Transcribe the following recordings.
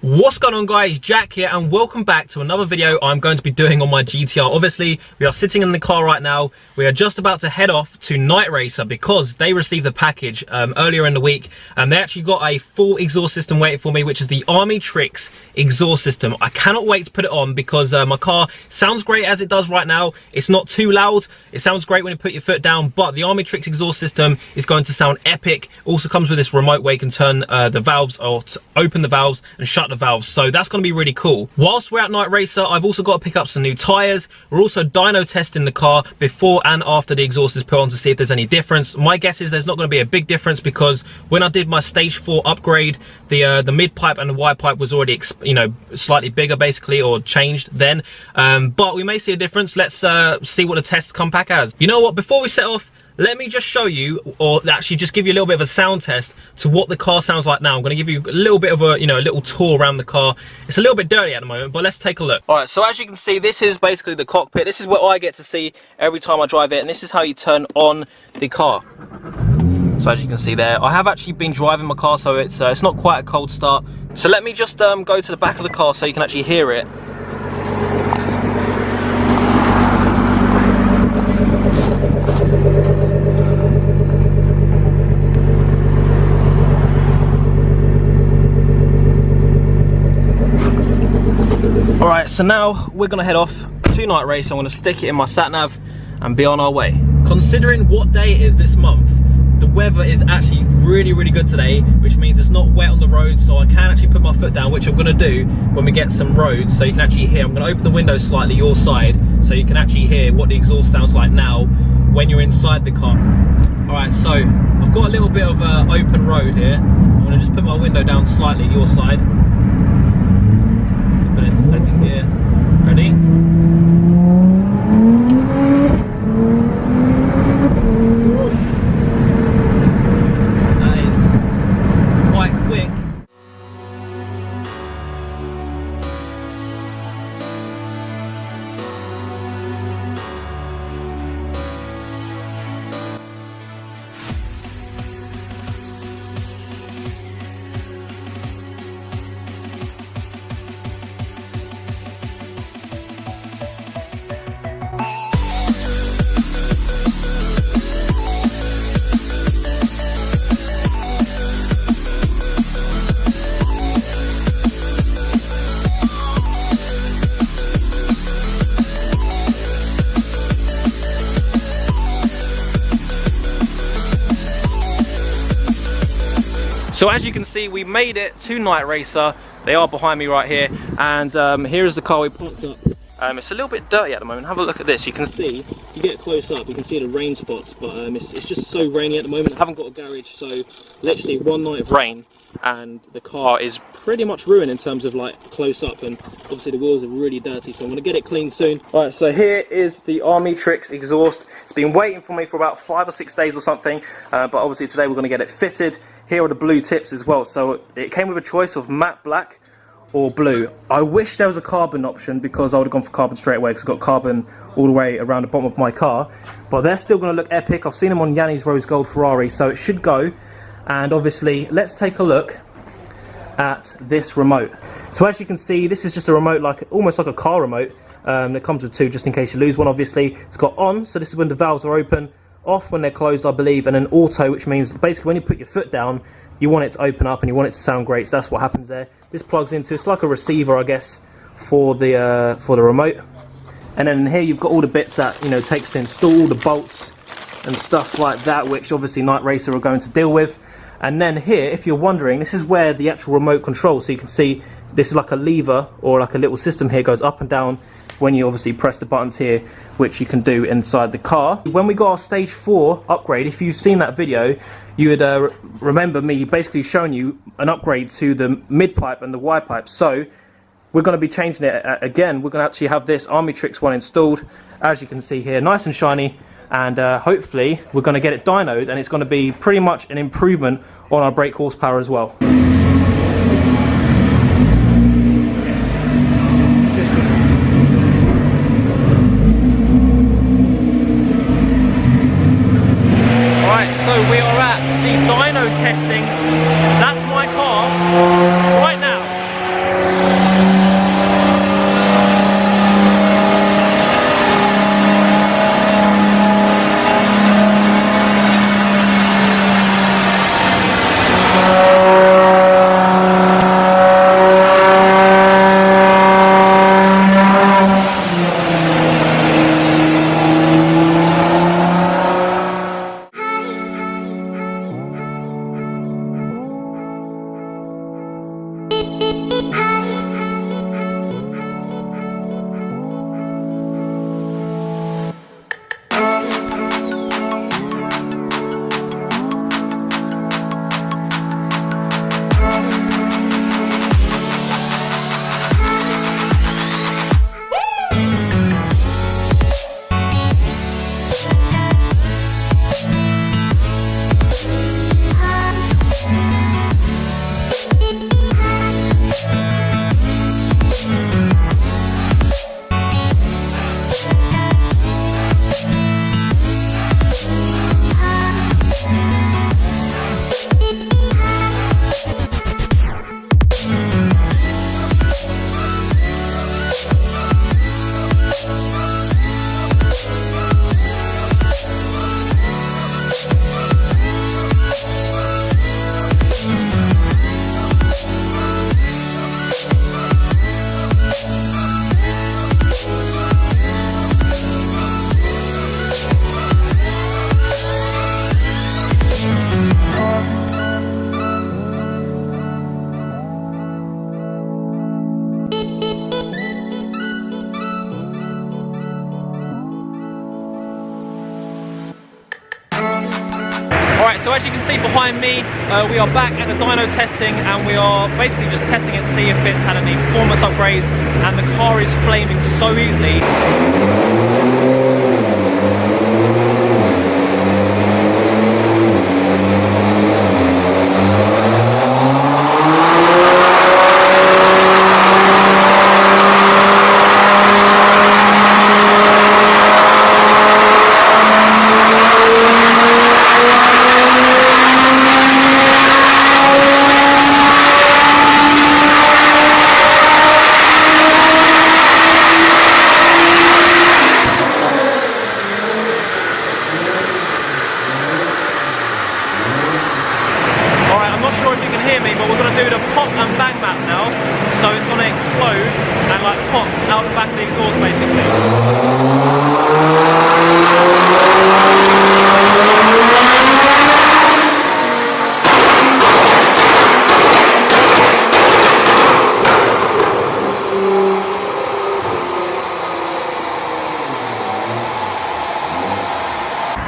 What's going on, guys? Jack here, and welcome back to another video I'm going to be doing on my GTR. Obviously, we are sitting in the car right now. We are just about to head off to Night Racer because they received the package earlier in the week, and they actually got a full exhaust system waiting for me, which is the Armytrix exhaust system. I cannot wait to put it on because my car sounds great as it does right now. It's not too loud. It sounds great when you put your foot down, but the Armytrix exhaust system is going to sound epic. Also comes with this remote where you can turn the valves, or open the valves and shut the valves, so that's going to be really cool. Whilst we're at Night Racer, I've also got to pick up some new tyres. We're also dyno testing the car before and after the exhaust is put on to see if there's any difference. My guess is there's not going to be a big difference because when I did my stage 4 upgrade, the mid pipe and the wide pipe was already slightly bigger basically, or changed then, but we may see a difference. Let's see what the tests come back as. You know what, before we set off, let me just show you, or actually just give you a little bit of a sound test to what the car sounds like now. I'm going to give you a little bit of a, a little tour around the car. It's a little bit dirty at the moment, but let's take a look. Alright, so as you can see, this is basically the cockpit. This is what I get to see every time I drive it, and this is how you turn on the car. So as you can see there, I have actually been driving my car, so it's not quite a cold start. So let me just go to the back of the car so you can actually hear it. Alright, so now we're going to head off to Night Race. I'm going to stick it in my sat-nav and be on our way. Considering what day it is this month, the weather is actually really good today, which means it's not wet on the road, so I can actually put my foot down, which I'm going to do when we get some roads, so you can actually hear. I'm going to open the window slightly your side so you can actually hear what the exhaust sounds like now when you're inside the car. Alright, so I've got a little bit of open road here. I'm going to just put my window down slightly your side. Put it into second gear. Ready? That is quite quick. So as you can see, we made it to Night Racer. They are behind me right here, and here is the car we parked up. It's a little bit dirty at the moment. Have a look at this. You can see, if you get close up, you can see the rain spots, but it's just so rainy at the moment. I haven't got a garage, so literally one night of rain and the car is pretty much ruined in terms of like close up, and obviously the wheels are really dirty, so I'm going to get it cleaned soon. Alright, so here is the Armytrix exhaust. It's been waiting for me for about 5 or 6 days or something, but obviously today we're going to get it fitted. Here are the blue tips as well, so it came with a choice of matte black or blue. I wish there was a carbon option because I would have gone for carbon straight away, because I've got carbon all the way around the bottom of my car, but they're still going to look epic. I've seen them on Yanni's Rose Gold Ferrari, so it should go. And obviously let's take a look at this remote. So as you can see, this is just a remote, like almost like a car remote. It comes with two just in case you lose one. Obviously it's got on, so this is when the valves are open, off when they're closed I believe, and then auto, which means basically when you put your foot down you want it to open up and you want it to sound great, so that's what happens there. This plugs into, it's like a receiver I guess for the remote. And then here you've got all the bits that takes to install, the bolts and stuff like that, which obviously Night Racer are going to deal with. And then here, if you're wondering, this is where the actual remote control, so you can see this is like a lever, or like a little system here, goes up and down when you obviously press the buttons here, which you can do inside the car. When we got our stage 4 upgrade, if you've seen that video, you would remember me basically showing you an upgrade to the mid pipe and the wide pipe. So we're going to be changing it again. We're going to actually have this Armytrix one installed, as you can see here, nice and shiny. And hopefully we're going to get it dynoed, and it's going to be pretty much an improvement on our brake horsepower as well. So we are at the dyno testing. That's my car right now. Alright, so as you can see behind me, we are back at the dyno testing, and we are basically just testing it to see if it's had any performance upgrades, and the car is flaming so easily. So it's going to explode and like pop out the back of the exhaust basically.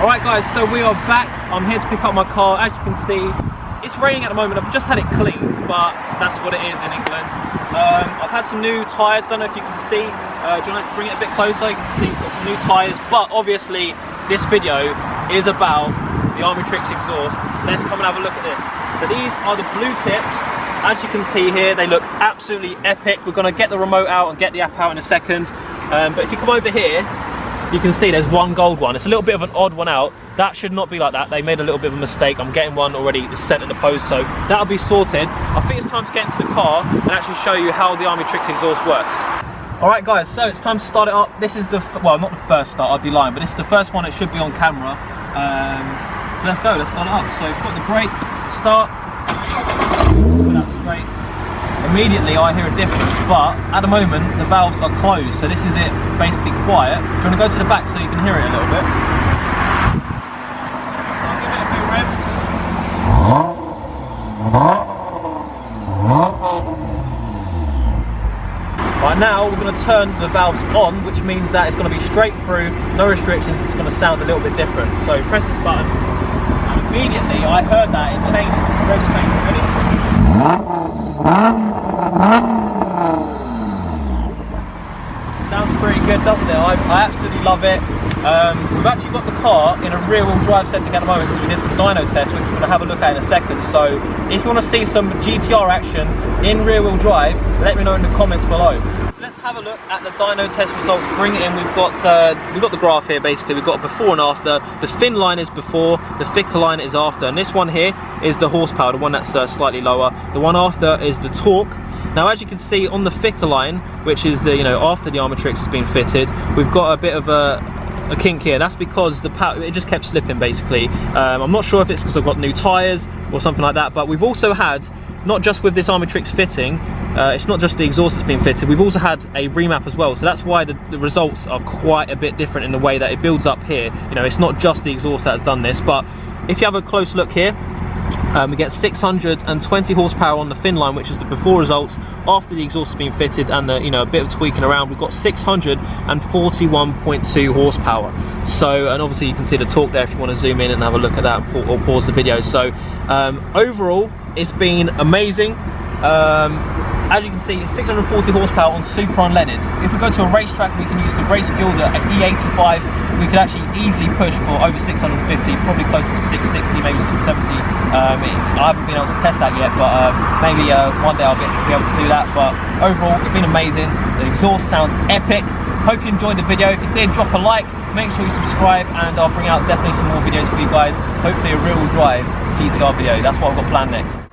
Alright guys, so we are back. I'm here to pick up my car. As you can see, it's raining at the moment. I've just had it cleaned, but that's what it is in England. I've had some new tyres, don't know if you can see. Do you want to bring it a bit closer? You can see I've got some new tyres, but obviously this video is about the Armytrix exhaust. Let's come and have a look at this. So these are the blue tips. As you can see here, they look absolutely epic. We're going to get the remote out and get the app out in a second. But if you come over here, you can see there's one gold one. It's a little bit of an odd one out. That should not be like that. They made a little bit of a mistake. I'm getting one already sent in the post, so that'll be sorted. I think it's time to get into the car and actually show you how the Armytrix exhaust works. Alright guys, so it's time to start it up. This is the, well, not the first start, I'd be lying, but this is the first one. It should be on camera. So let's go, let's start it up. So put the brake, start. Let's put that straight. Immediately I hear a difference, but at the moment the valves are closed, so this is it basically quiet. Do you want to go to the back so you can hear it a little bit? So I'll give it a few revs. Right, now we're going to turn the valves on, which means that it's going to be straight through, no restrictions. It's going to sound a little bit different. So press this button, and immediately I heard that it changes. Rev speed, ready? Sounds pretty good, doesn't it? I absolutely love it. We've actually got the car in a rear-wheel drive setting at the moment because we did some dyno tests, which we're going to have a look at in a second. So if you want to see some GTR action in rear-wheel drive, let me know in the comments below. So let's have a look at the dyno test results. Bring it in. We've got the graph here. Basically, we've got before and after. The thin line is before, the thicker line is after, and this one here is the horsepower, the one that's slightly lower. The one after is the torque. Now, as you can see on the thicker line, which is the after the Armytrix has been fitted, we've got a bit of a kink here. That's because the power, it just kept slipping basically. I'm not sure if it's because I've got new tyres or something like that, but we've also had, not just with this Armytrix fitting, it's not just the exhaust that's been fitted, we've also had a remap as well, so that's why the results are quite a bit different in the way that it builds up here. It's not just the exhaust that's done this, but if you have a close look here, we get 620 horsepower on the thin line, which is the before results. After the exhaust has been fitted and the, a bit of tweaking around, we've got 641.2 horsepower. So, and obviously you can see the torque there if you want to zoom in and have a look at that, or pause the video. So overall, it's been amazing. As you can see, 640 horsepower on super unleaded. If we go to a racetrack, we can use the race fuel, the E85. We could actually easily push for over 650, probably closer to 660, maybe 670. I haven't been able to test that yet, but maybe one day I'll be able to do that. But overall, it's been amazing. The exhaust sounds epic. Hope you enjoyed the video. If you did, drop a like, make sure you subscribe, and I'll bring out definitely some more videos for you guys. Hopefully a rear-wheel drive GTR video. That's what I've got planned next.